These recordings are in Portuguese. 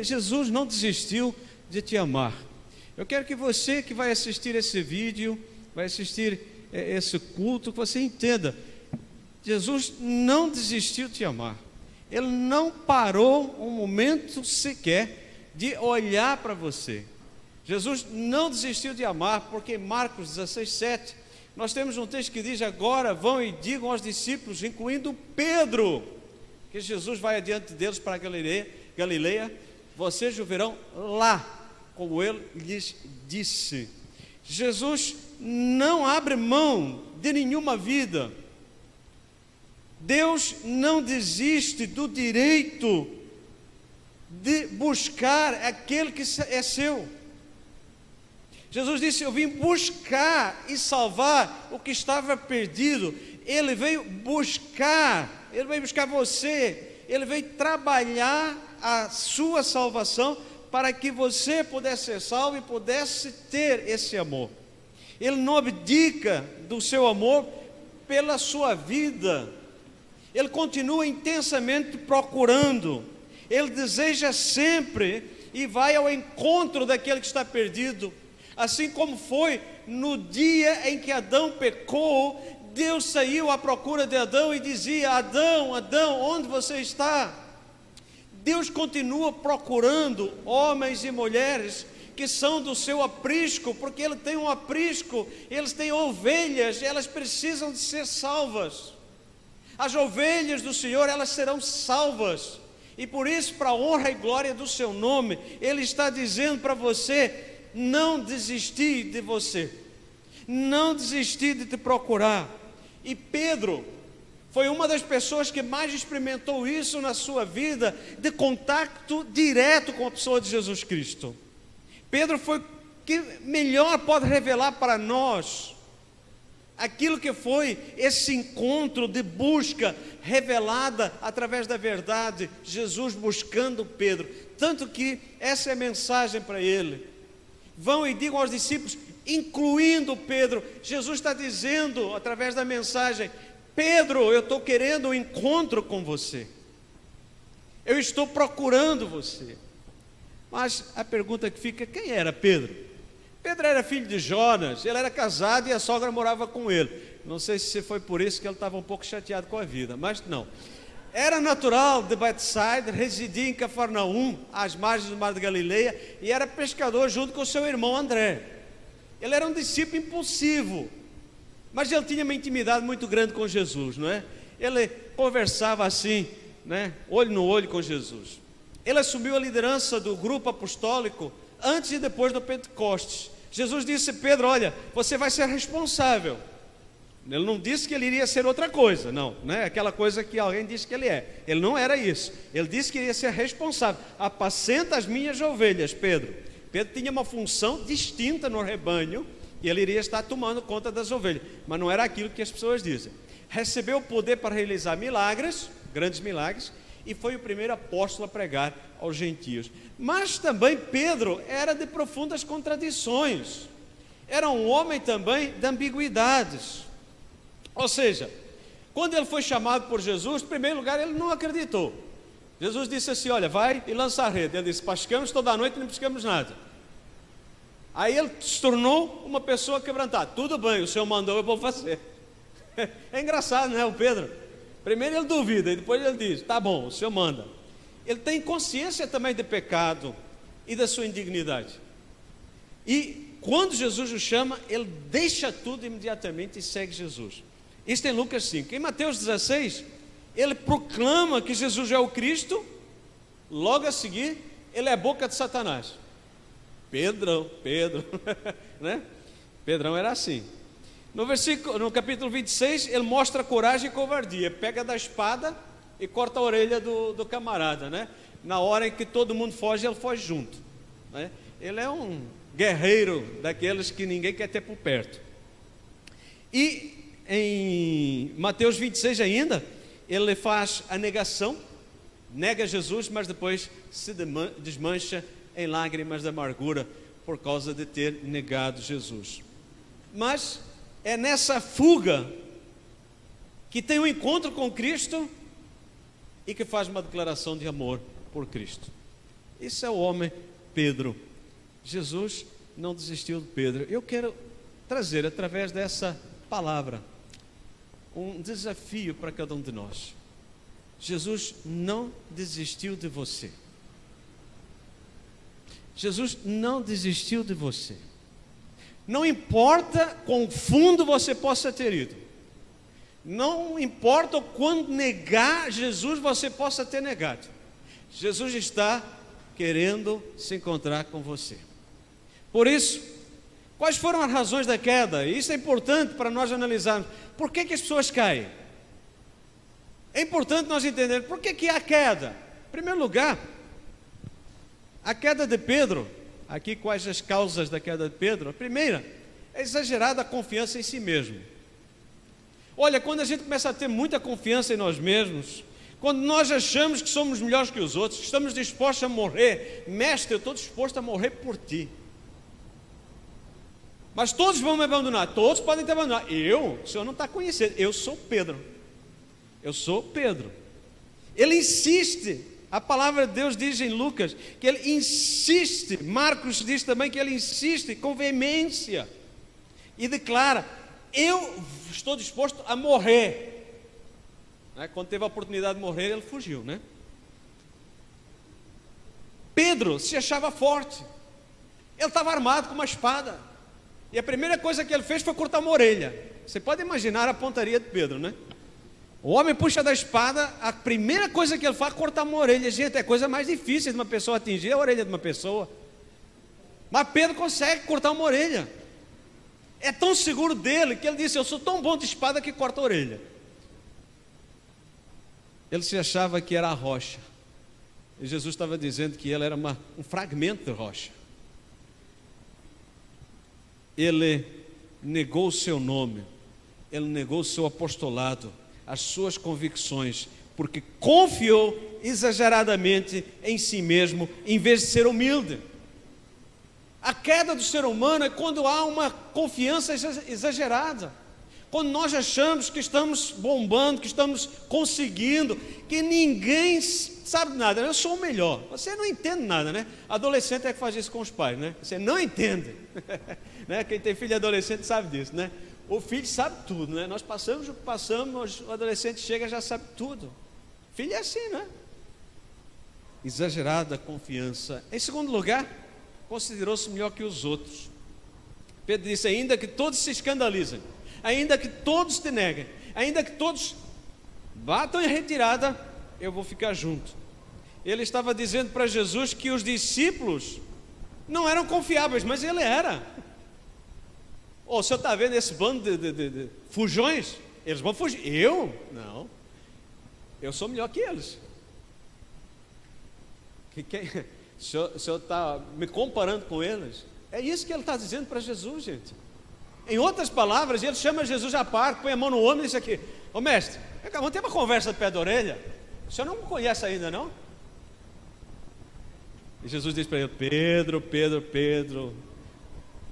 Jesus não desistiu de te amar. Eu quero que você que vai assistir esse vídeo, vai assistir esse culto, que você entenda, Jesus não desistiu de te amar. Ele não parou um momento sequer de olhar para você. Jesus não desistiu de amar, porque em Marcos 16:7, nós temos um texto que diz: agora vão e digam aos discípulos, incluindo Pedro, que Jesus vai adiante deles para Galileia, vocês o verão lá, como ele lhes disse. Jesus não abre mão de nenhuma vida. Deus não desiste do direito de buscar aquele que é seu. Jesus disse: eu vim buscar e salvar o que estava perdido. Ele veio buscar você, ele veio trabalhar a sua salvação para que você pudesse ser salvo e pudesse ter esse amor. Ele não abdica do seu amor pela sua vida. Ele continua intensamente procurando. Ele deseja sempre e vai ao encontro daquele que está perdido. Assim como foi no dia em que Adão pecou, Deus saiu à procura de Adão e dizia: Adão, Adão, onde você está? Deus continua procurando homens e mulheres que são do seu aprisco, porque Ele tem um aprisco, eles têm ovelhas, elas precisam de ser salvas. As ovelhas do Senhor, elas serão salvas, e por isso, para a honra e glória do seu nome, Ele está dizendo para você: não desisti de você, não desisti de te procurar. E Pedro foi uma das pessoas que mais experimentou isso na sua vida, de contato direto com a pessoa de Jesus Cristo. Pedro foi que melhor pode revelar para nós aquilo que foi esse encontro de busca revelada através da verdade, Jesus buscando Pedro. Tanto que essa é a mensagem para ele. Vão e digam aos discípulos, incluindo Pedro. Jesus está dizendo através da mensagem: Pedro, eu estou querendo um encontro com você, eu estou procurando você. Mas a pergunta que fica: quem era Pedro? Pedro era filho de Jonas, ele era casado e a sogra morava com ele. Não sei se foi por isso que ele estava um pouco chateado com a vida, mas não. Era natural de Betsaida, residia em Cafarnaum, às margens do mar de Galileia, e era pescador junto com seu irmão André. Ele era um discípulo impulsivo, mas ele tinha uma intimidade muito grande com Jesus, não é? Ele conversava assim, né, olho no olho com Jesus. Ele assumiu a liderança do grupo apostólico antes e depois do Pentecostes. Jesus disse: Pedro, olha, você vai ser responsável. Ele não disse que ele iria ser outra coisa, não é aquela coisa que alguém disse que ele é. Ele não era isso. Ele disse que iria ser responsável. Apacenta as minhas ovelhas, Pedro. Pedro tinha uma função distinta no rebanho, e ele iria estar tomando conta das ovelhas, mas não era aquilo que as pessoas dizem. Recebeu o poder para realizar milagres, grandes milagres, e foi o primeiro apóstolo a pregar aos gentios. Mas também Pedro era de profundas contradições. Era um homem também de ambiguidades. Ou seja, quando ele foi chamado por Jesus, em primeiro lugar, ele não acreditou. Jesus disse assim: olha, vai e lança a rede. Ele disse: pescamos toda a noite e não pescamos nada. Aí ele se tornou uma pessoa quebrantada. Tudo bem, o Senhor mandou, eu vou fazer. É engraçado, não é, o Pedro? Primeiro ele duvida, e depois ele diz: tá bom, o Senhor manda. Ele tem consciência também de pecado e da sua indignidade. E quando Jesus o chama, ele deixa tudo imediatamente e segue Jesus. Isso tem Lucas 5. Em Mateus 16, ele proclama que Jesus é o Cristo. Logo a seguir, ele é a boca de Satanás. Pedro, né? Pedrão era assim. No capítulo 26, ele mostra coragem e covardia. Pega da espada e corta a orelha do camarada, né? Na hora em que todo mundo foge, ele foge junto, né? Ele é um guerreiro daqueles que ninguém quer ter por perto. E em Mateus 26 ainda, ele faz a negação, nega Jesus, mas depois se desmancha em lágrimas de amargura por causa de ter negado Jesus. Mas é nessa fuga que tem um encontro com Cristo e que faz uma declaração de amor por Cristo. Esse é o homem Pedro. Jesus não desistiu de Pedro. Eu quero trazer, através dessa palavra, um desafio para cada um de nós. Jesus não desistiu de você. Jesus não desistiu de você. Não importa quão fundo você possa ter ido. Não importa o quanto negar Jesus você possa ter negado. Jesus está querendo se encontrar com você. Por isso, quais foram as razões da queda? Isso é importante para nós analisarmos. Por que as pessoas caem? É importante nós entendermos por que há queda. Em primeiro lugar, a queda de Pedro. Aqui quais as causas da queda de Pedro? A primeira é exagerada confiança em si mesmo. Olha, quando a gente começa a ter muita confiança em nós mesmos, quando nós achamos que somos melhores que os outros, que estamos dispostos a morrer, mestre, eu estou disposto a morrer por ti. Mas todos vão me abandonar, todos podem te abandonar. O senhor não está conhecendo, eu sou Pedro. Eu sou Pedro. Ele insiste, a palavra de Deus diz em Lucas, que ele insiste, Marcos diz também que ele insiste com veemência, e declara, eu estou disposto a morrer. Quando teve a oportunidade de morrer, ele fugiu, né? Pedro se achava forte, ele estava armado com uma espada, e a primeira coisa que ele fez foi cortar uma orelha. Você pode imaginar a pontaria de Pedro, né? O homem puxa da espada, a primeira coisa que ele faz é cortar uma orelha. Gente, é a coisa mais difícil de uma pessoa atingir a orelha de uma pessoa. Mas Pedro consegue cortar uma orelha. É tão seguro dele que ele disse, eu sou tão bom de espada que corta a orelha. Ele se achava que era a rocha. E Jesus estava dizendo que ele era um fragmento de rocha. Ele negou o seu nome, ele negou o seu apostolado, as suas convicções, porque confiou exageradamente em si mesmo, em vez de ser humilde. A queda do ser humano é quando há uma confiança exagerada, quando nós achamos que estamos bombando, que estamos conseguindo, que ninguém sabe nada. Eu sou o melhor. Você não entende nada, né? Adolescente é que faz isso com os pais, né? Você não entende. Né? Quem tem filho adolescente sabe disso, né? O filho sabe tudo, né? Nós passamos o que passamos, o adolescente chega e já sabe tudo. Filho é assim, né? Exagerada confiança. Em segundo lugar, considerou-se melhor que os outros. Pedro disse, ainda que todos se escandalizem, ainda que todos te neguem, ainda que todos batam em retirada, eu vou ficar junto. Ele estava dizendo para Jesus que os discípulos não eram confiáveis, mas ele era. O senhor está vendo esse bando de fujões? Eles vão fugir. Eu? Não. Eu sou melhor que eles. O senhor está me comparando com eles? É isso que ele está dizendo para Jesus, gente. Em outras palavras, ele chama Jesus à parte, põe a mão no ombro e diz aqui, ô mestre, vamos ter uma conversa de pé da orelha? O senhor não me conhece ainda, não? E Jesus diz para ele, Pedro,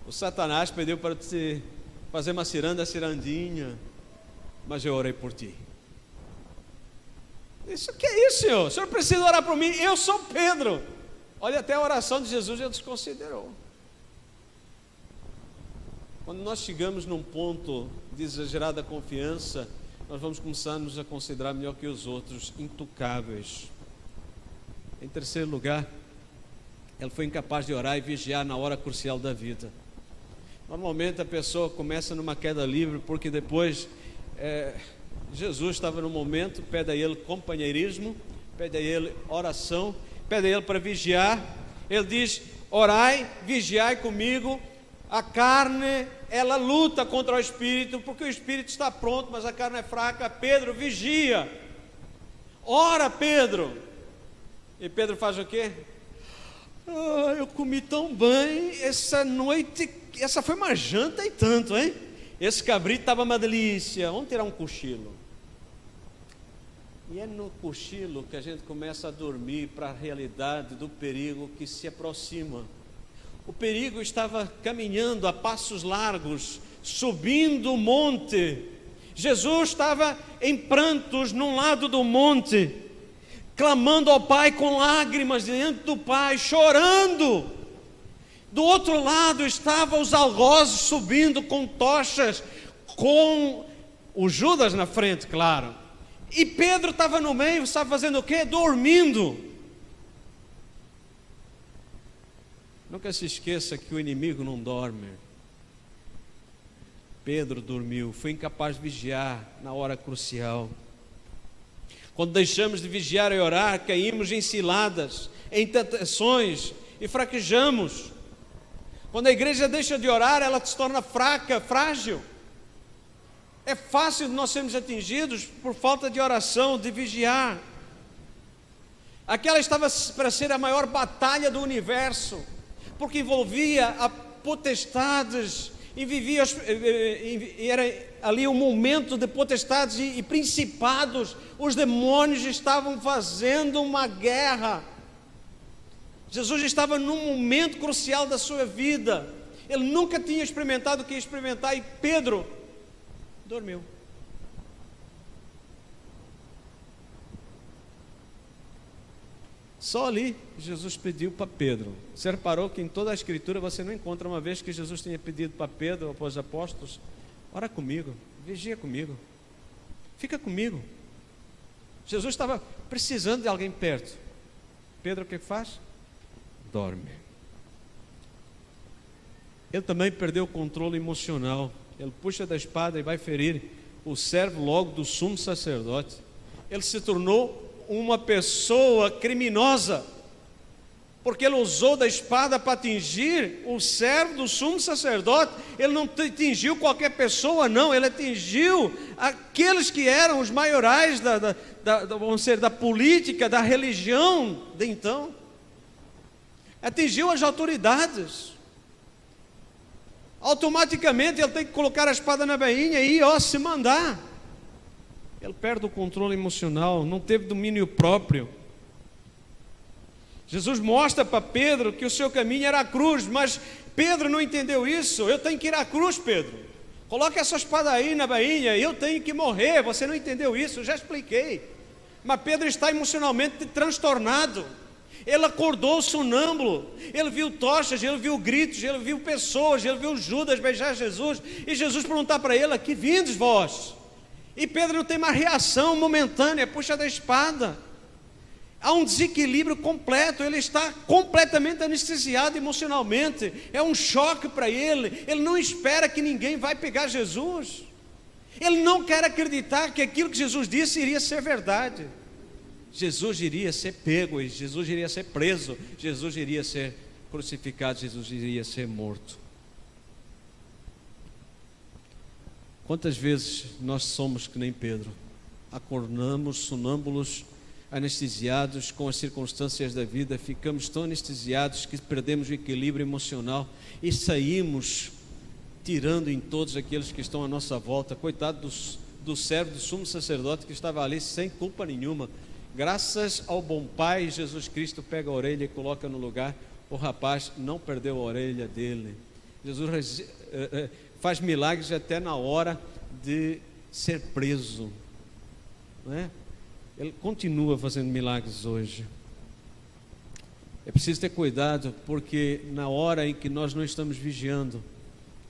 o Satanás pediu para te fazer uma cirandinha, mas eu orei por ti. Isso que é isso, senhor? O senhor precisa orar por mim, eu sou Pedro. Olha, até a oração de Jesus ele desconsiderou. Quando nós chegamos num ponto de exagerada confiança, nós vamos começar a nos considerar melhor que os outros, intocáveis. Em terceiro lugar, ele foi incapaz de orar e vigiar na hora crucial da vida. Normalmente a pessoa começa numa queda livre, porque depois Jesus estava no momento, pede a ele companheirismo, pede a ele oração, pede a ele para vigiar. Ele diz, orai, vigiai comigo. A carne, ela luta contra o espírito, porque o espírito está pronto, mas a carne é fraca. Pedro, vigia. Ora, Pedro. E Pedro faz o quê? Eu comi tão bem essa noite, essa foi uma janta e tanto, hein? Esse cabrito estava uma delícia, vamos tirar um cochilo. E é no cochilo que a gente começa a dormir para a realidade do perigo que se aproxima. O perigo estava caminhando a passos largos, subindo o monte. Jesus estava em prantos num lado do monte. clamando ao Pai com lágrimas diante do Pai, chorando. Do outro lado estavam os algozes subindo com tochas, com o Judas na frente, claro. E Pedro estava no meio, estava fazendo o quê? Dormindo. Nunca se esqueça que o inimigo não dorme. Pedro dormiu, foi incapaz de vigiar na hora crucial. Quando deixamos de vigiar e orar, caímos em ciladas, em tentações e fraquejamos. Quando a igreja deixa de orar, ela se torna fraca, frágil. É fácil nós sermos atingidos por falta de oração, de vigiar. Aquela estava para ser a maior batalha do universo, porque envolvia a potestades, era ali um momento de potestades e principados. Os demônios estavam fazendo uma guerra. Jesus estava num momento crucial da sua vida. Ele nunca tinha experimentado o que ia experimentar, e Pedro dormiu. Só ali Jesus pediu para Pedro. Você reparou que em toda a Escritura você não encontra uma vez que Jesus tenha pedido para Pedro ou para os apóstolos: ora comigo, vigia comigo, fica comigo. Jesus estava precisando de alguém perto. Pedro o que faz? Dorme. Ele também perdeu o controle emocional. Ele puxa da espada e vai ferir o servo logo do sumo sacerdote. Ele se tornou uma pessoa criminosa, porque ele usou da espada para atingir o servo do sumo sacerdote. Ele não atingiu qualquer pessoa, não. Ele atingiu aqueles que eram os maiorais vamos dizer, da política, da religião de então. Atingiu as autoridades. Automaticamente ele tem que colocar a espada na bainha e se mandar. Ele perde o controle emocional, não teve domínio próprio. Jesus mostra para Pedro que o seu caminho era a cruz, mas Pedro não entendeu isso. Eu tenho que ir à cruz, Pedro. Coloca essa espada aí na bainha, eu tenho que morrer. Você não entendeu isso, eu já expliquei. Mas Pedro está emocionalmente transtornado. Ele acordou sonâmbulo, ele viu tochas, ele viu gritos, ele viu pessoas, ele viu Judas beijar Jesus, e Jesus perguntar para ele: que vindes vós? E Pedro não tem uma reação momentânea, puxa da espada. Há um desequilíbrio completo, ele está completamente anestesiado emocionalmente, é um choque para ele. Ele não espera que ninguém vai pegar Jesus, ele não quer acreditar que aquilo que Jesus disse iria ser verdade. Jesus iria ser pego, Jesus iria ser preso, Jesus iria ser crucificado, Jesus iria ser morto. Quantas vezes nós somos que nem Pedro, acordamos sonâmbulos, anestesiados com as circunstâncias da vida, ficamos tão anestesiados que perdemos o equilíbrio emocional e saímos tirando em todos aqueles que estão à nossa volta. Coitado do servo do sumo sacerdote que estava ali sem culpa nenhuma. Graças ao bom Pai, Jesus Cristo pega a orelha e coloca no lugar. O rapaz não perdeu a orelha dele. Jesus faz milagres até na hora de ser preso, não é? Ele continua fazendo milagres hoje. É preciso ter cuidado, porque na hora em que nós não estamos vigiando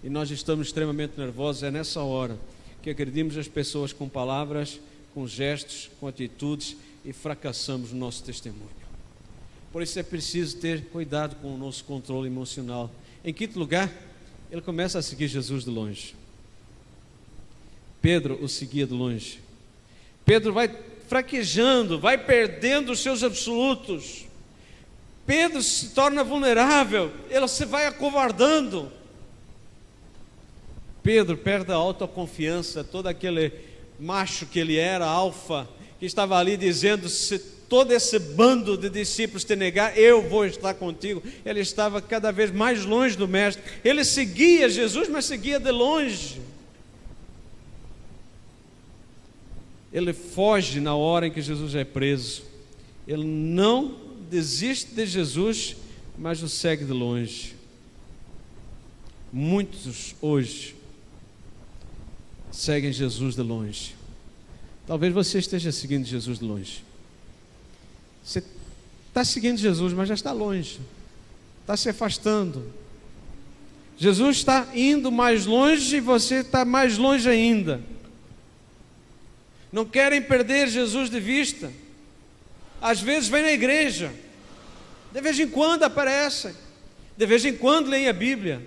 e nós estamos extremamente nervosos, é nessa hora que agredimos as pessoas com palavras, com gestos, com atitudes, e fracassamos no nosso testemunho. Por isso é preciso ter cuidado com o nosso controle emocional. Em quinto lugar, ele começa a seguir Jesus de longe. Pedro o seguia de longe. Pedro vai fraquejando, vai perdendo os seus absolutos. Pedro se torna vulnerável, ele se vai acovardando. Pedro perde a autoconfiança, todo aquele macho que ele era, alfa, que estava ali dizendo: se todo esse bando de discípulos te negar, eu vou estar contigo. Ele estava cada vez mais longe do mestre. Ele seguia Jesus, mas seguia de longe. Ele foge na hora em que Jesus é preso. Ele não desiste de Jesus, mas o segue de longe. Muitos hoje seguem Jesus de longe. Talvez você esteja seguindo Jesus de longe. Você está seguindo Jesus, mas já está longe, está se afastando. Jesus está indo mais longe e você está mais longe ainda. Não querem perder Jesus de vista. Às vezes vem na igreja, de vez em quando aparecem, de vez em quando leem a Bíblia,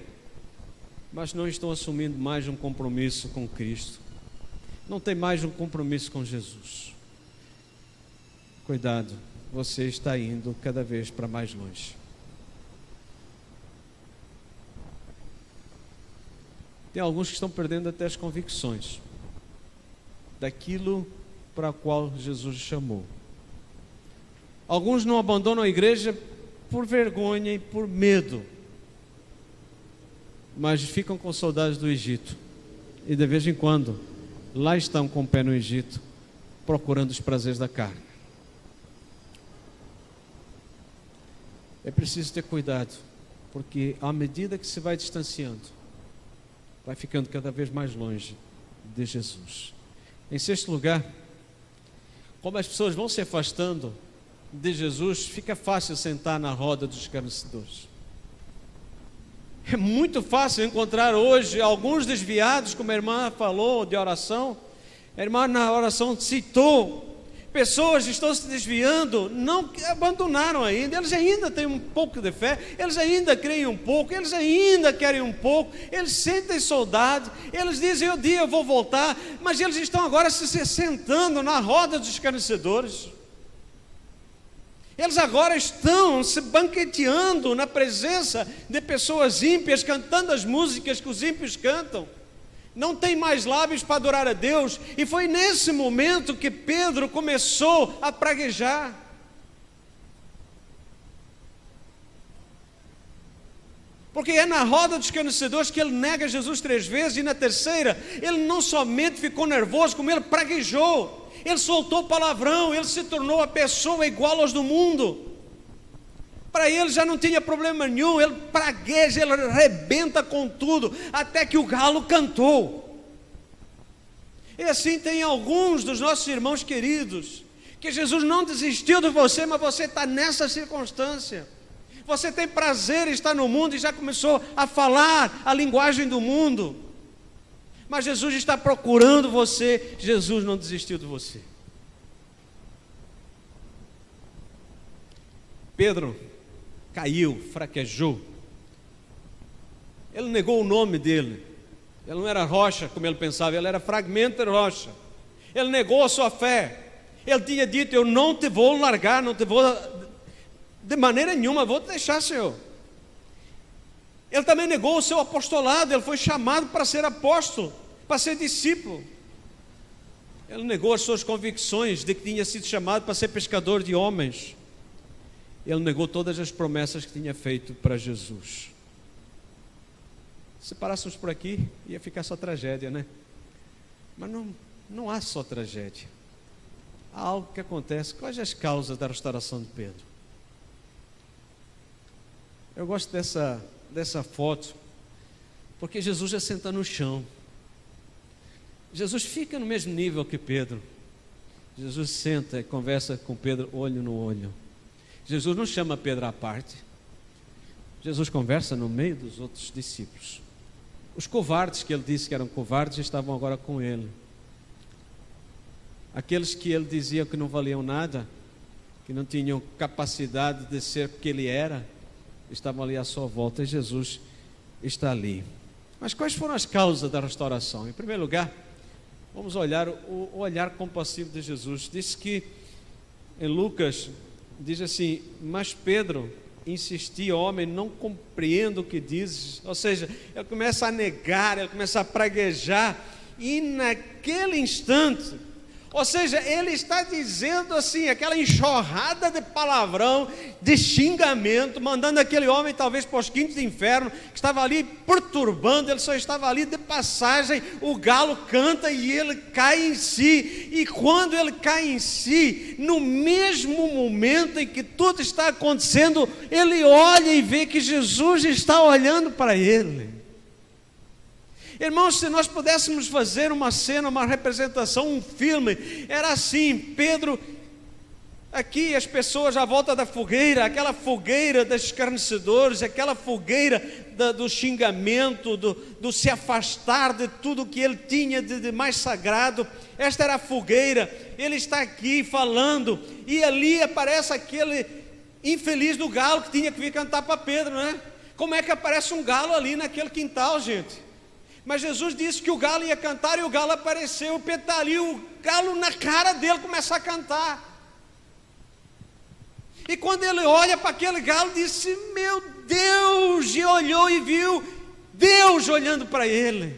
mas não estão assumindo mais um compromisso com Cristo. Não tem mais um compromisso com Jesus. Cuidado, você está indo cada vez para mais longe. Tem alguns que estão perdendo até as convicções daquilo para o qual Jesus os chamou. Alguns não abandonam a igreja por vergonha e por medo, mas ficam com saudades do Egito, e de vez em quando lá estão com o pé no Egito, procurando os prazeres da carne. É preciso ter cuidado, porque à medida que se vai distanciando, vai ficando cada vez mais longe de Jesus. Em sexto lugar, como as pessoas vão se afastando de Jesus, fica fácil sentar na roda dos escarnecedores. É muito fácil encontrar hoje alguns desviados, como a irmã falou de oração. A irmã na oração citou pessoas que estão se desviando, não abandonaram ainda, eles ainda têm um pouco de fé, eles ainda creem um pouco, eles ainda querem um pouco, eles sentem saudade, eles dizem, um dia eu vou voltar, mas eles estão agora se sentando na roda dos escarnecedores. Eles agora estão se banqueteando na presença de pessoas ímpias, cantando as músicas que os ímpios cantam. Não tem mais lábios para adorar a Deus. E foi nesse momento que Pedro começou a praguejar. Porque é na roda dos escarnecedores que ele nega Jesus 3 vezes, e na terceira, ele não somente ficou nervoso, como ele praguejou. Ele soltou palavrão, ele se tornou a pessoa igual aos do mundo. Para ele já não tinha problema nenhum, ele pragueja, ele arrebenta com tudo, até que o galo cantou. E assim tem alguns dos nossos irmãos queridos, que Jesus não desistiu de você, mas você está nessa circunstância. Você tem prazer em estar no mundo e já começou a falar a linguagem do mundo. Mas Jesus está procurando você, Jesus não desistiu de você. Pedro caiu, fraquejou. Ele negou o nome dele. Ele não era rocha, como ele pensava, ele era fragmento de rocha. Ele negou a sua fé. Ele tinha dito, eu não te vou largar, não te vou, de maneira nenhuma, vou te deixar, Senhor. Ele também negou o seu apostolado, ele foi chamado para ser apóstolo, para ser discípulo. Ele negou as suas convicções de que tinha sido chamado para ser pescador de homens. Ele negou todas as promessas que tinha feito para Jesus. Se parássemos por aqui, ia ficar só tragédia, né? Mas não há só tragédia. Há algo que acontece. Quais as causas da restauração de Pedro? Eu gosto dessa foto, porque Jesus já senta no chão. Jesus fica no mesmo nível que Pedro. Jesus senta e conversa com Pedro olho no olho. Jesus não chama Pedro à parte. Jesus conversa no meio dos outros discípulos. Os covardes que ele disse que eram covardes estavam agora com ele. Aqueles que ele dizia que não valiam nada, que não tinham capacidade de ser porque ele era, estavam ali à sua volta, e Jesus está ali. Mas quais foram as causas da restauração? Em primeiro lugar, vamos olhar o olhar compassivo de Jesus. Diz que em Lucas, diz assim, mas Pedro insistia, homem, não compreendo o que dizes. Ou seja, ele começa a negar, ele começa a praguejar, e naquele instante, ou seja, ele está dizendo assim, aquela enxurrada de palavrão, de xingamento, mandando aquele homem talvez para os quintos do inferno, que estava ali perturbando, ele só estava ali de passagem, o galo canta e ele cai em si, e quando ele cai em si, no mesmo momento em que tudo está acontecendo, ele olha e vê que Jesus está olhando para ele. Irmãos, se nós pudéssemos fazer uma cena, uma representação, um filme, era assim, Pedro, Aqui as pessoas à volta da fogueira, aquela fogueira dos escarnecedores, aquela fogueira do xingamento, do se afastar de tudo que ele tinha de mais sagrado. Esta era a fogueira. Ele está aqui falando, e ali aparece aquele infeliz do galo que tinha que vir cantar para Pedro, né? Como é que aparece um galo ali naquele quintal, gente? Mas Jesus disse que o galo ia cantar, e o galo apareceu. O Pedro está ali, o galo na cara dele começa a cantar. E quando ele olha para aquele galo, disse: meu Deus! E olhou e viu Deus olhando para ele.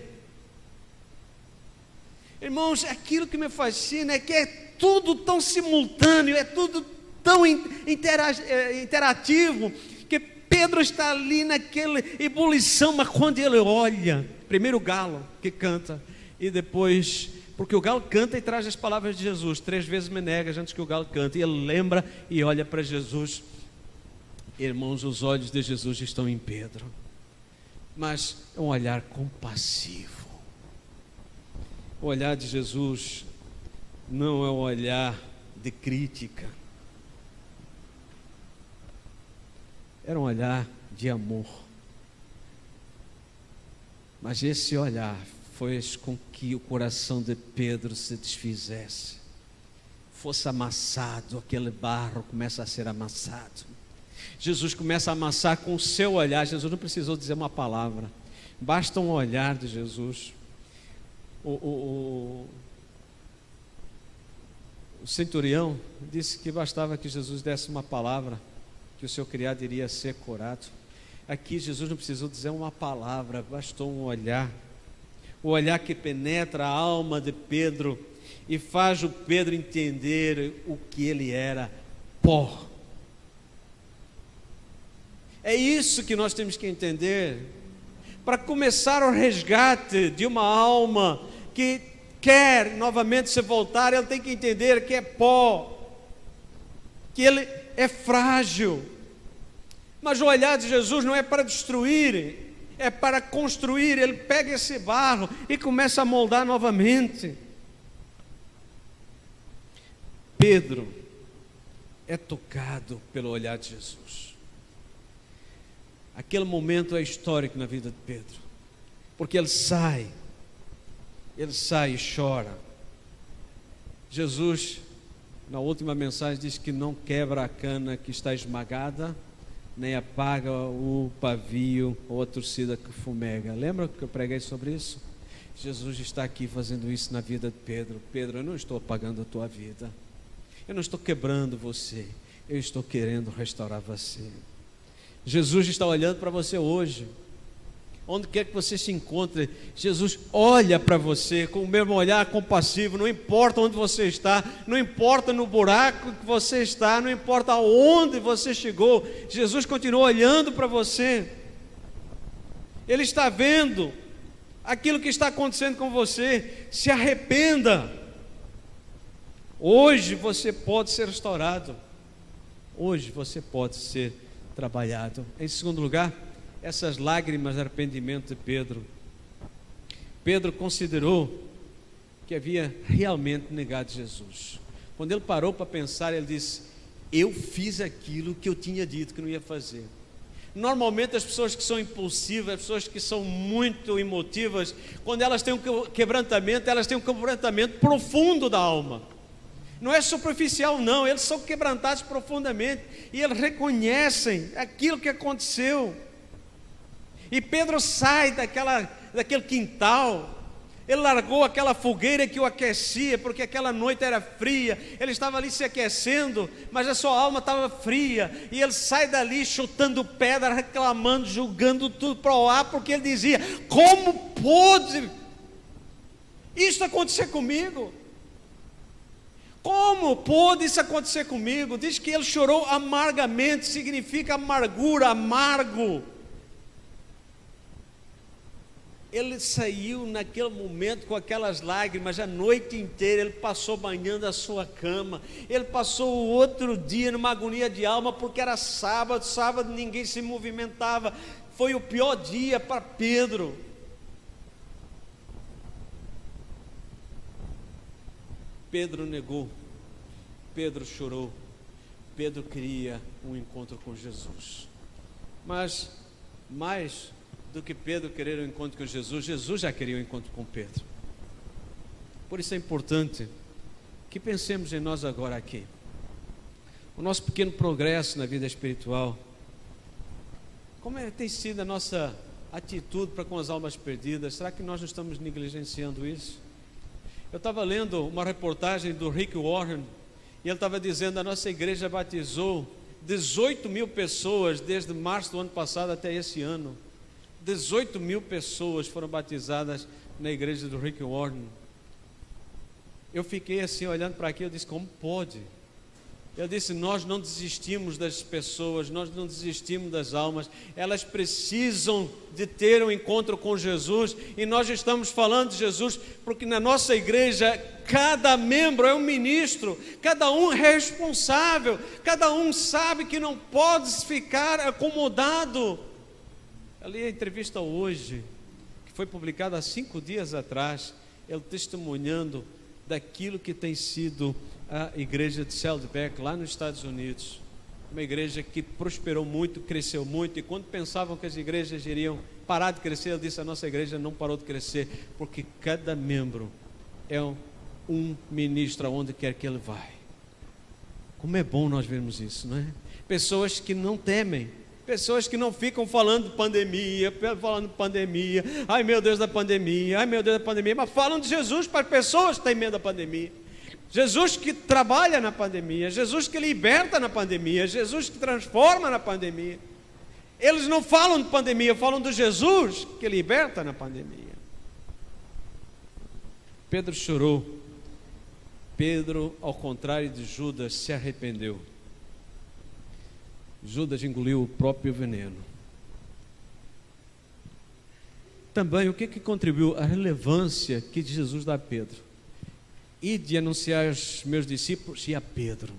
Irmãos, aquilo que me fascina é que é tudo tão simultâneo, é tudo tão interativo, que Pedro está ali naquela ebulição, mas quando ele olha, primeiro o galo que canta, e depois, porque o galo canta e traz as palavras de Jesus: 3 vezes me negas antes que o galo cante. E ele lembra e olha para Jesus. Irmãos, os olhos de Jesus estão em Pedro, mas é um olhar compassivo. O olhar de Jesus não é um olhar de crítica, era um olhar de amor. Mas esse olhar fez com que o coração de Pedro se desfizesse, fosse amassado. Aquele barro começa a ser amassado. Jesus começa a amassar com o seu olhar. Jesus não precisou dizer uma palavra, basta um olhar de Jesus. O centurião disse que bastava que Jesus desse uma palavra, que o seu criado iria ser curado. Aqui Jesus não precisou dizer uma palavra, bastou um olhar. O olhar que penetra a alma de Pedro e faz o Pedro entender o que ele era: pó. É isso que nós temos que entender, para começar o resgate de uma alma que quer novamente se voltar. Ele tem que entender que é pó, que ele é frágil. Mas o olhar de Jesus não é para destruir, é para construir. Ele pega esse barro e começa a moldar novamente. Pedro é tocado pelo olhar de Jesus. Aquele momento é histórico na vida de Pedro, porque ele sai e chora. Jesus, na última mensagem, diz que não quebra a cana que está esmagada, nem apaga o pavio ou a torcida que fumega. Lembra que eu preguei sobre isso? Jesus está aqui fazendo isso na vida de Pedro. Pedro, eu não estou apagando a tua vida, eu não estou quebrando você, eu estou querendo restaurar você. Jesus está olhando para você hoje, onde quer que você se encontre. Jesus olha para você com o mesmo olhar compassivo. Não importa onde você está, não importa no buraco que você está, não importa aonde você chegou, Jesus continua olhando para você. Ele está vendo aquilo que está acontecendo com você. Se arrependa. Hoje você pode ser restaurado, hoje você pode ser trabalhado. Em segundo lugar, essas lágrimas de arrependimento de Pedro. Pedro considerou que havia realmente negado Jesus. Quando ele parou para pensar, ele disse: eu fiz aquilo que eu tinha dito que não ia fazer. Normalmente as pessoas que são impulsivas, as pessoas que são muito emotivas, quando elas têm um quebrantamento, elas têm um quebrantamento profundo da alma. Não é superficial não, eles são quebrantados profundamente, e eles reconhecem aquilo que aconteceu. E Pedro sai daquele quintal. Ele largou aquela fogueira que o aquecia, porque aquela noite era fria. Ele estava ali se aquecendo, mas a sua alma estava fria. E ele sai dali chutando pedra, reclamando, julgando tudo para o ar, porque ele dizia: como pôde isso acontecer comigo? Como pôde isso acontecer comigo? Diz que ele chorou amargamente, significa amargura, amargo. Ele saiu naquele momento com aquelas lágrimas, a noite inteira ele passou banhando a sua cama. Ele passou o outro dia numa agonia de alma, porque era sábado ninguém se movimentava. Foi o pior dia para Pedro. Pedro negou, Pedro chorou, Pedro queria um encontro com Jesus. Mas, mais do que Pedro querer um encontro com Jesus, Jesus já queria um encontro com Pedro. Por isso é importante que pensemos em nós agora aqui. O nosso pequeno progresso na vida espiritual, como tem sido a nossa atitude para com as almas perdidas? Será que nós não estamos negligenciando isso? Eu estava lendo uma reportagem do Rick Warren, e ele estava dizendo que a nossa igreja batizou 18 mil pessoas desde março do ano passado até esse ano. 18 mil pessoas foram batizadas na igreja do Rick Warren. Eu fiquei assim olhando para aquilo, eu disse, como pode? Eu disse, nós não desistimos das pessoas, nós não desistimos das almas, elas precisam de ter um encontro com Jesus, e nós estamos falando de Jesus, porque na nossa igreja, cada membro é um ministro, cada um é responsável, cada um sabe que não pode ficar acomodado. Ali a entrevista hoje, que foi publicada há 5 dias atrás, ele testemunhando daquilo que tem sido a igreja de Saddleback, lá nos Estados Unidos, uma igreja que prosperou muito, cresceu muito, e quando pensavam que as igrejas iriam parar de crescer, ele disse, a nossa igreja não parou de crescer, porque cada membro é um ministro aonde quer que ele vai. Como é bom nós vermos isso, não é? Pessoas que não temem, pessoas que não ficam falando pandemia, ai meu Deus da pandemia, mas falam de Jesus para pessoas que têm medo da pandemia. Jesus que trabalha na pandemia, Jesus que liberta na pandemia, Jesus que transforma na pandemia. Eles não falam de pandemia, falam do Jesus que liberta na pandemia. Pedro chorou. Pedro, ao contrário de Judas, se arrependeu. Judas engoliu o próprio veneno. Também, o que contribuiu? A relevância que Jesus dá a Pedro. E de anunciar aos meus discípulos e a Pedro.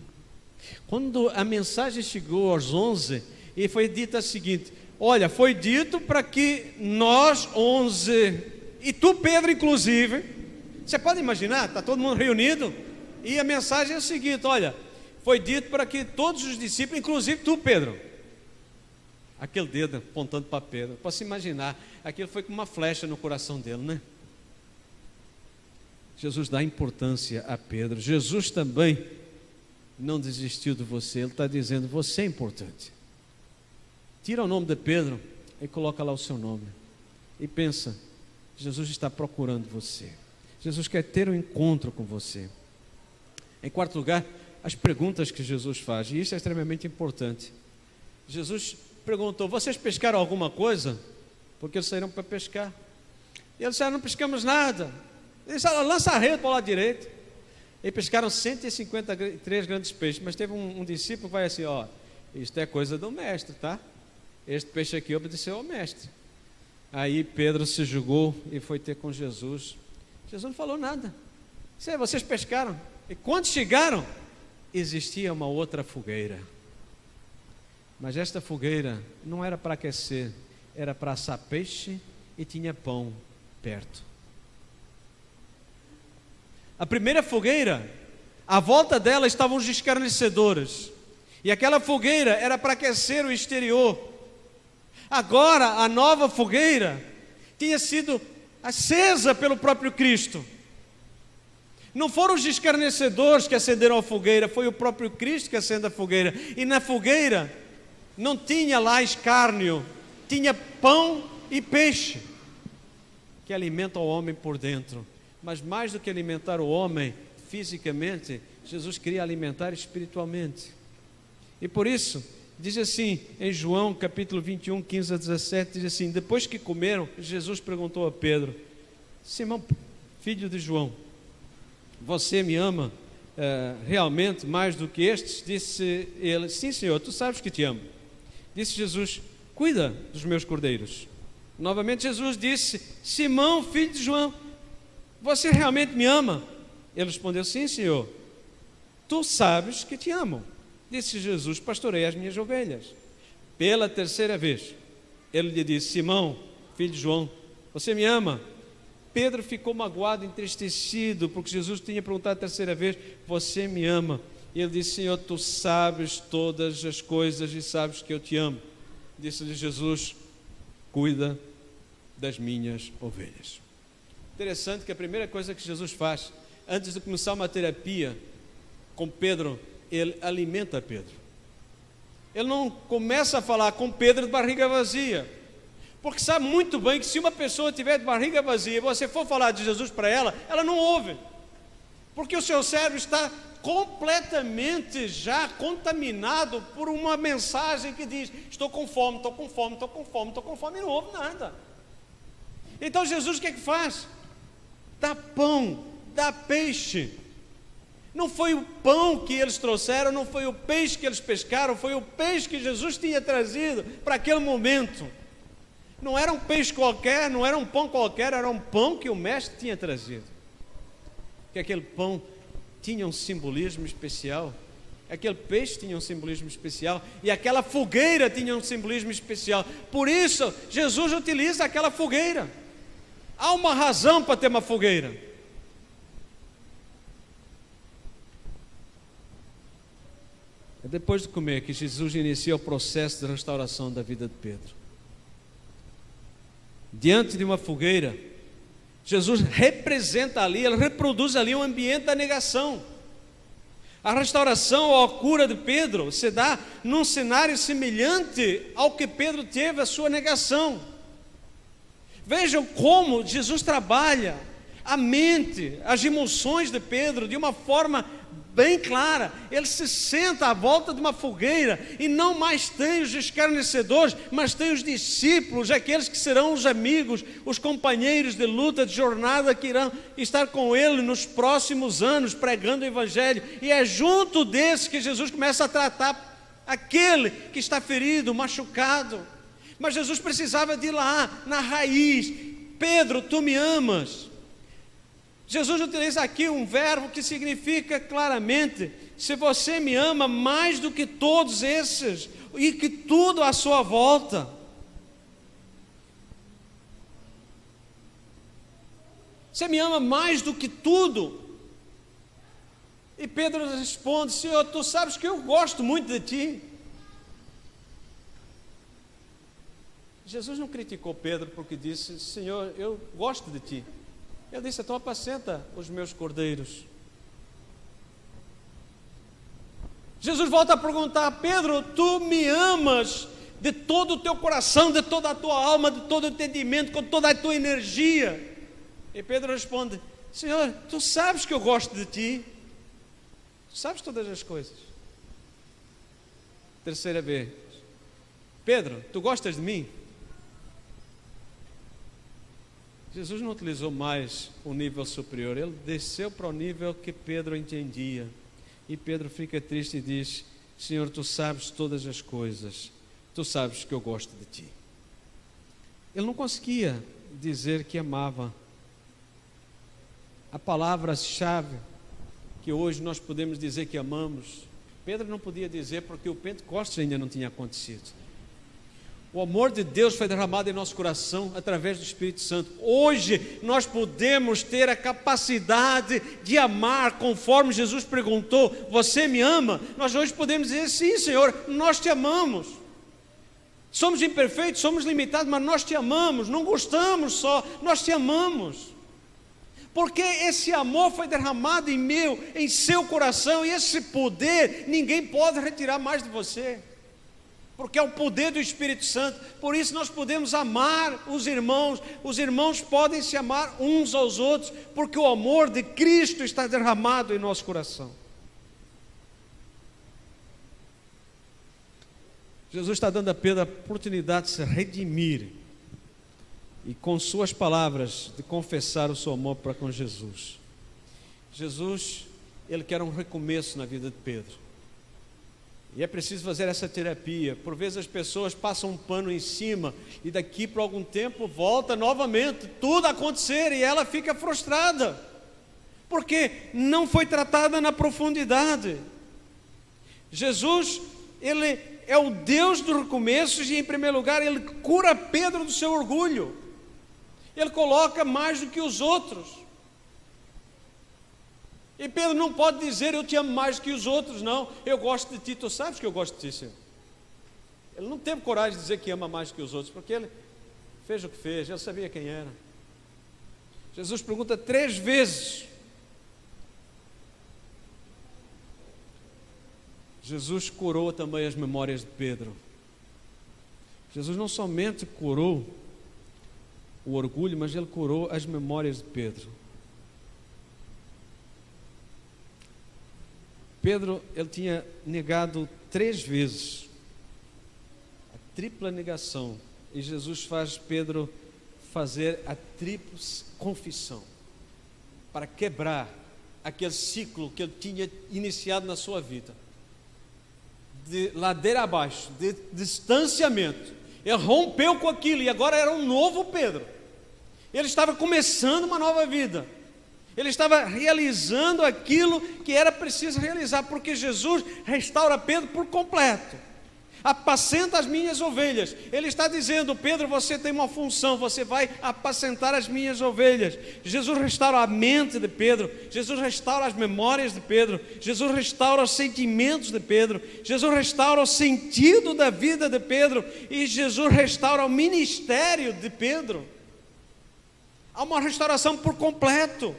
Quando a mensagem chegou aos 11, e foi dita a seguinte, olha, foi dito para que nós 11, e tu Pedro inclusive, você pode imaginar, está todo mundo reunido, e a mensagem é a seguinte, olha, foi dito para que todos os discípulos, inclusive tu Pedro, aquele dedo apontando para Pedro, posso imaginar, aquilo foi como uma flecha no coração dele, né? Jesus dá importância a Pedro. Jesus também não desistiu de você. Ele está dizendo, você é importante. Tira o nome de Pedro e coloca lá o seu nome. E pensa, Jesus está procurando você. Jesus quer ter um encontro com você. Em quarto lugar, as perguntas que Jesus faz. E isso é extremamente importante. Jesus perguntou, vocês pescaram alguma coisa? Porque eles saíram para pescar. E eles disseram, não pescamos nada. Eles disseram, lança a rede para o lado direito. E pescaram 153 grandes peixes. Mas teve um discípulo que vai assim, ó, isto é coisa do mestre, tá? Este peixe aqui obedeceu ao mestre. Aí Pedro se julgou e foi ter com Jesus. Jesus não falou nada. Disse, vocês pescaram. E quando chegaram, existia uma outra fogueira. Mas esta fogueira não era para aquecer, era para assar peixe e tinha pão perto. A primeira fogueira, à volta dela estavam os escarnecedores, e aquela fogueira era para aquecer o exterior. Agora a nova fogueira tinha sido acesa pelo próprio Cristo. Não foram os escarnecedores que acenderam a fogueira, foi o próprio Cristo que acende a fogueira. E na fogueira não tinha lá escárnio, tinha pão e peixe que alimentam o homem por dentro. Mas mais do que alimentar o homem fisicamente, Jesus queria alimentar espiritualmente. E por isso, diz assim, em João capítulo 21, 15 a 17, diz assim, depois que comeram, Jesus perguntou a Pedro, Simão, filho de João, você me ama realmente mais do que estes? Disse ele, sim Senhor, tu sabes que te amo. Disse Jesus, cuida dos meus cordeiros. Novamente Jesus disse, Simão, filho de João, você realmente me ama? Ele respondeu, sim Senhor, tu sabes que te amo. Disse Jesus, pastorei as minhas ovelhas. Pela terceira vez, ele lhe disse, Simão, filho de João, você me ama? Pedro ficou magoado, entristecido, porque Jesus tinha perguntado a terceira vez, você me ama? E ele disse: Senhor, tu sabes todas as coisas e sabes que eu te amo. Disse-lhe Jesus: cuida das minhas ovelhas. Interessante que a primeira coisa que Jesus faz, antes de começar uma terapia com Pedro, ele alimenta Pedro. Ele não começa a falar com Pedro de barriga vazia, porque sabe muito bem que se uma pessoa tiver de barriga vazia e você for falar de Jesus para ela, ela não ouve, porque o seu cérebro está completamente já contaminado por uma mensagem que diz: estou com fome, estou com fome, estou com fome, estou com fome, e não ouve nada. Então Jesus o que é que faz? Dá pão, dá peixe. Não foi o pão que eles trouxeram, não foi o peixe que eles pescaram, foi o peixe que Jesus tinha trazido para aquele momento. Não era um peixe qualquer, não era um pão qualquer, era um pão que o mestre tinha trazido. Que aquele pão tinha um simbolismo especial, aquele peixe tinha um simbolismo especial, e aquela fogueira tinha um simbolismo especial. Por isso Jesus utiliza aquela fogueira. Há uma razão para ter uma fogueira. É depois de comer que Jesus inicia o processo de restauração da vida de Pedro. Diante de uma fogueira, Jesus representa ali, ele reproduz ali um ambiente da negação. A restauração ou a cura de Pedro se dá num cenário semelhante ao que Pedro teve a sua negação. Vejam como Jesus trabalha a mente, as emoções de Pedro de uma forma bem clara. Ele se senta à volta de uma fogueira e não mais tem os escarnecedores, mas tem os discípulos, aqueles que serão os amigos, os companheiros de luta, de jornada, que irão estar com ele nos próximos anos pregando o Evangelho. E é junto desses que Jesus começa a tratar aquele que está ferido, machucado. Mas Jesus precisava de ir lá, na raiz. Pedro, tu me amas? Jesus utiliza aqui um verbo que significa claramente: se você me ama mais do que todos esses e que tudo à sua volta. Você me ama mais do que tudo? E Pedro responde: Senhor, tu sabes que eu gosto muito de ti. Jesus não criticou Pedro porque disse: Senhor, eu gosto de ti. Ele disse: então apacenta os meus cordeiros. Jesus volta a perguntar: Pedro, tu me amas de todo o teu coração, de toda a tua alma, de todo o entendimento, com toda a tua energia? E Pedro responde: Senhor, tu sabes que eu gosto de ti, tu sabes todas as coisas. Terceira vez: Pedro, tu gostas de mim? Jesus não utilizou mais o nível superior, ele desceu para o nível que Pedro entendia. E Pedro fica triste e diz: Senhor, tu sabes todas as coisas, tu sabes que eu gosto de ti. Ele não conseguia dizer que amava. A palavra-chave que hoje nós podemos dizer que amamos, Pedro não podia dizer porque o Pentecostes ainda não tinha acontecido. O amor de Deus foi derramado em nosso coração através do Espírito Santo. Hoje nós podemos ter a capacidade de amar, conforme Jesus perguntou: você me ama? Nós hoje podemos dizer: sim, Senhor, nós te amamos. Somos imperfeitos, somos limitados, mas nós te amamos. Não gostamos só, nós te amamos. Porque esse amor foi derramado em meu, em seu coração, e esse poder ninguém pode retirar mais de você. Porque é o poder do Espírito Santo. Por isso nós podemos amar os irmãos podem se amar uns aos outros, porque o amor de Cristo está derramado em nosso coração. Jesus está dando a Pedro a oportunidade de se redimir e com suas palavras de confessar o seu amor para com Jesus. Jesus, ele quer um recomeço na vida de Pedro. E é preciso fazer essa terapia. Por vezes as pessoas passam um pano em cima e daqui por algum tempo volta novamente tudo a acontecer e ela fica frustrada, porque não foi tratada na profundidade. Jesus, ele é o Deus dos recomeços e, em primeiro lugar, ele cura Pedro do seu orgulho. Ele coloca mais do que os outros. E Pedro não pode dizer, eu te amo mais que os outros, não. Eu gosto de ti, tu sabes que eu gosto de ti, Senhor. Ele não teve coragem de dizer que ama mais que os outros, porque ele fez o que fez, ele sabia quem era. Jesus pergunta 3 vezes. Jesus curou também as memórias de Pedro. Jesus não somente curou o orgulho, mas ele curou as memórias de Pedro. Pedro, ele tinha negado 3 vezes, a tripla negação, e Jesus faz Pedro fazer a tríplice confissão, para quebrar aquele ciclo que ele tinha iniciado na sua vida, de ladeira abaixo, de distanciamento. Ele rompeu com aquilo e agora era um novo Pedro. Ele estava começando uma nova vida. Ele estava realizando aquilo que era preciso realizar, porque Jesus restaura Pedro por completo. Apacenta as minhas ovelhas. Ele está dizendo, Pedro, você tem uma função, você vai apacentar as minhas ovelhas. Jesus restaura a mente de Pedro, Jesus restaura as memórias de Pedro, Jesus restaura os sentimentos de Pedro, Jesus restaura o sentido da vida de Pedro, e Jesus restaura o ministério de Pedro. Há uma restauração por completo.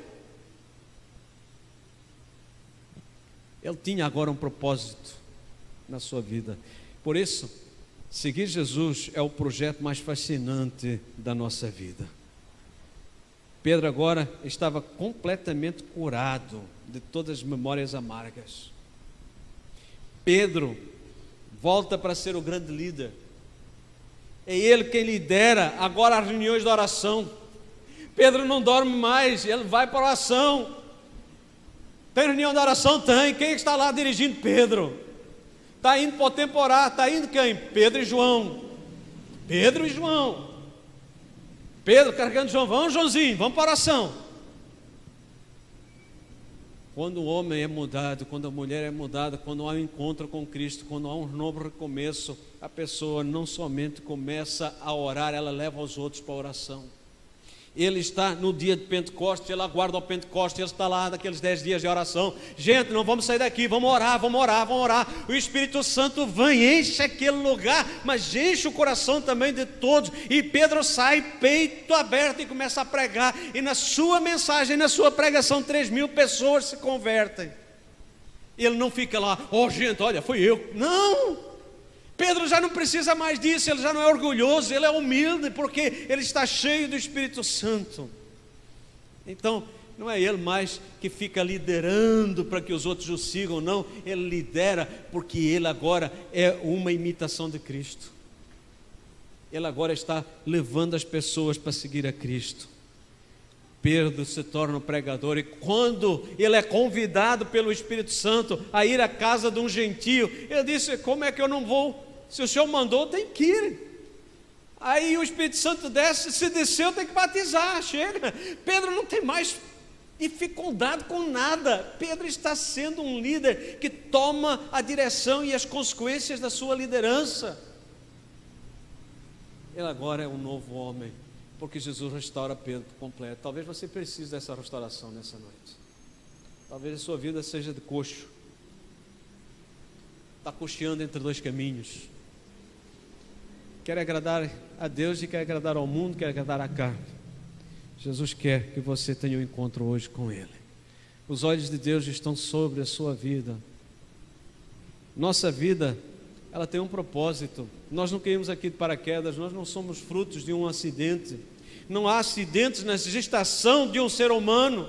Ele tinha agora um propósito na sua vida. Por isso, seguir Jesus é o projeto mais fascinante da nossa vida. Pedro agora estava completamente curado de todas as memórias amargas. Pedro volta para ser o grande líder. É ele quem lidera agora as reuniões de oração. Pedro não dorme mais, ele vai para a oração. Tem reunião de oração? Tem. Quem está lá dirigindo? Pedro. Está indo para o temporário. Está indo quem? Pedro e João. Pedro e João. Pedro carregando João. Vamos, Joãozinho, vamos para a oração. Quando o homem é mudado, quando a mulher é mudada, quando há um encontro com Cristo, quando há um novo recomeço, a pessoa não somente começa a orar, ela leva os outros para a oração. Ele está no dia de Pentecostes, ele aguarda o Pentecostes, ele está lá naqueles 10 dias de oração. Gente, não vamos sair daqui, vamos orar, vamos orar, vamos orar. O Espírito Santo vem, enche aquele lugar, mas enche o coração também de todos. E Pedro sai peito aberto e começa a pregar. E na sua mensagem, na sua pregação, 3.000 pessoas se convertem. Ele não fica lá, gente, olha, fui eu. Não! Pedro já não precisa mais disso, ele já não é orgulhoso, ele é humilde, porque ele está cheio do Espírito Santo. Então, não é ele mais que fica liderando para que os outros o sigam, não, ele lidera porque ele agora é uma imitação de Cristo. Ele agora está levando as pessoas para seguir a Cristo. Pedro se torna um pregador, e quando ele é convidado pelo Espírito Santo a ir à casa de um gentio, ele disse, como é que eu não vou? Se o Senhor mandou, tem que ir. Aí o Espírito Santo desce, se desceu, tem que batizar, chega. Pedro não tem mais dificuldade com nada. Pedro está sendo um líder que toma a direção e as consequências da sua liderança. Ele agora é um novo homem, porque Jesus restaura Pedro por completo. Talvez você precise dessa restauração nessa noite. Talvez a sua vida seja de coxo. Está coxeando entre 2 caminhos. Quer agradar a Deus e quer agradar ao mundo, quer agradar à carne. Jesus quer que você tenha um encontro hoje com Ele. Os olhos de Deus estão sobre a sua vida. Nossa vida, ela tem um propósito. Nós não caímos aqui de paraquedas, nós não somos frutos de um acidente. Não há acidentes na gestação de um ser humano.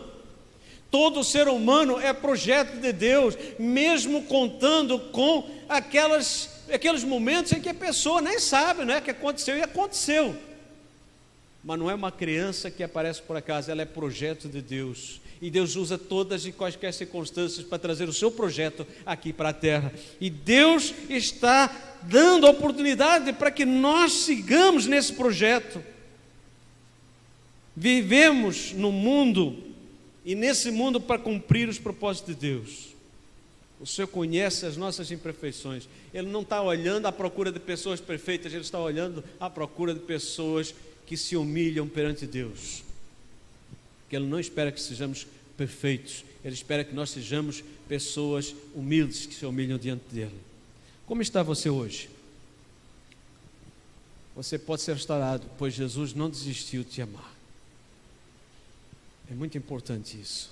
Todo ser humano é projeto de Deus, mesmo contando com aqueles momentos em que a pessoa nem sabe, né, que aconteceu e aconteceu. Mas não é uma criança que aparece por acaso, ela é projeto de Deus. E Deus usa todas e quaisquer circunstâncias para trazer o seu projeto aqui para a terra. E Deus está dando oportunidade para que nós sigamos nesse projeto. Vivemos no mundo, e nesse mundo para cumprir os propósitos de Deus. O Senhor conhece as nossas imperfeições. Ele não está olhando à procura de pessoas perfeitas, Ele está olhando à procura de pessoas que se humilham perante Deus. Que Ele não espera que sejamos perfeitos. Ele espera que nós sejamos pessoas humildes, que se humilham diante dele. Como está você hoje? Você pode ser restaurado, pois Jesus não desistiu de te amar. É muito importante isso.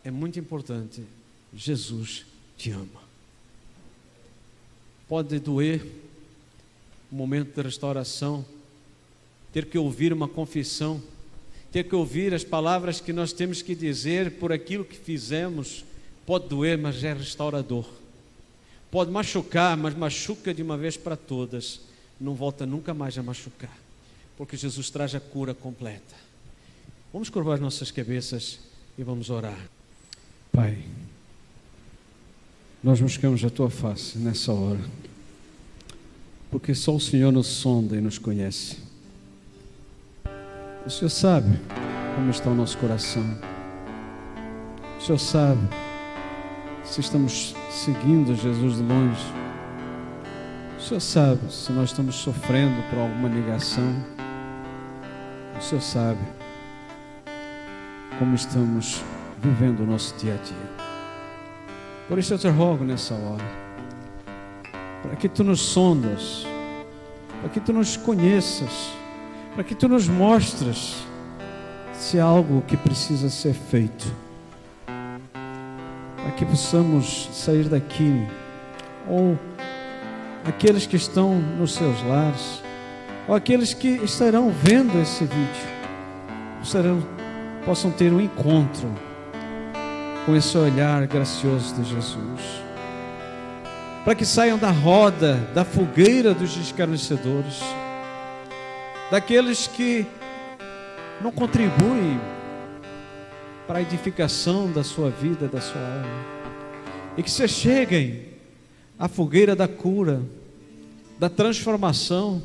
É muito importante. Jesus te ama. Pode doer um momento de restauração, ter que ouvir uma confissão, ter que ouvir as palavras que nós temos que dizer por aquilo que fizemos. Pode doer, mas é restaurador. Pode machucar, mas machuca de uma vez para todas. Não volta nunca mais a machucar, porque Jesus traz a cura completa. Vamos curvar as nossas cabeças e vamos orar. Pai, nós buscamos a Tua face nessa hora, porque só o Senhor nos sonda e nos conhece. O Senhor sabe como está o nosso coração. O Senhor sabe se estamos seguindo Jesus de longe. O Senhor sabe se nós estamos sofrendo por alguma negação. O Senhor sabe como estamos vivendo o nosso dia a dia. Por isso eu te rogo nessa hora, para que Tu nos sondas, para que Tu nos conheças, para que Tu nos mostres se há algo que precisa ser feito, para que possamos sair daqui, ou aqueles que estão nos seus lares, ou aqueles que estarão vendo esse vídeo, possam ter um encontro com esse olhar gracioso de Jesus, para que saiam da roda, da fogueira dos escarnecedores, daqueles que não contribuem para a edificação da sua vida, da sua alma, e que se cheguem à fogueira da cura, da transformação,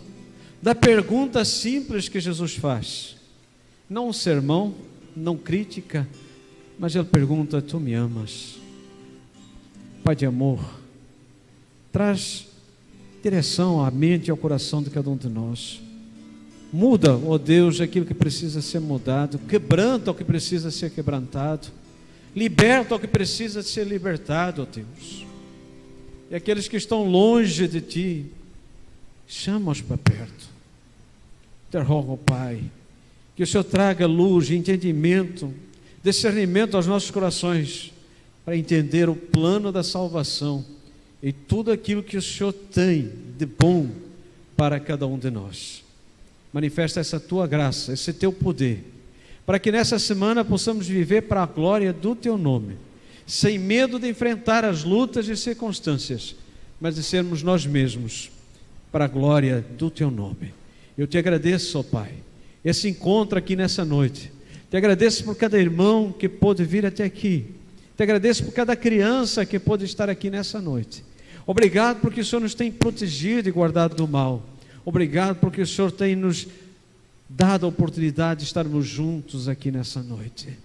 da pergunta simples que Jesus faz. Não um sermão, não crítica, mas Ele pergunta: Tu me amas? Pai de amor, traz direção à mente e ao coração de cada um de nós. Muda, ó Deus, aquilo que precisa ser mudado, quebranta o que precisa ser quebrantado, liberta o que precisa ser libertado, ó Deus. E aqueles que estão longe de Ti, chama-os para perto. Te rogo, Pai, que o Senhor traga luz, entendimento, discernimento aos nossos corações, para entender o plano da salvação e tudo aquilo que o Senhor tem de bom para cada um de nós. Manifesta essa Tua graça, esse Teu poder, para que nessa semana possamos viver para a glória do Teu nome, sem medo de enfrentar as lutas e circunstâncias, mas de sermos nós mesmos, para a glória do Teu nome. Eu Te agradeço, ó Pai, esse encontro aqui nessa noite. Te agradeço por cada irmão que pôde vir até aqui. Te agradeço por cada criança que pôde estar aqui nessa noite. Obrigado porque o Senhor nos tem protegido e guardado do mal. Obrigado porque o Senhor tem nos dado a oportunidade de estarmos juntos aqui nessa noite.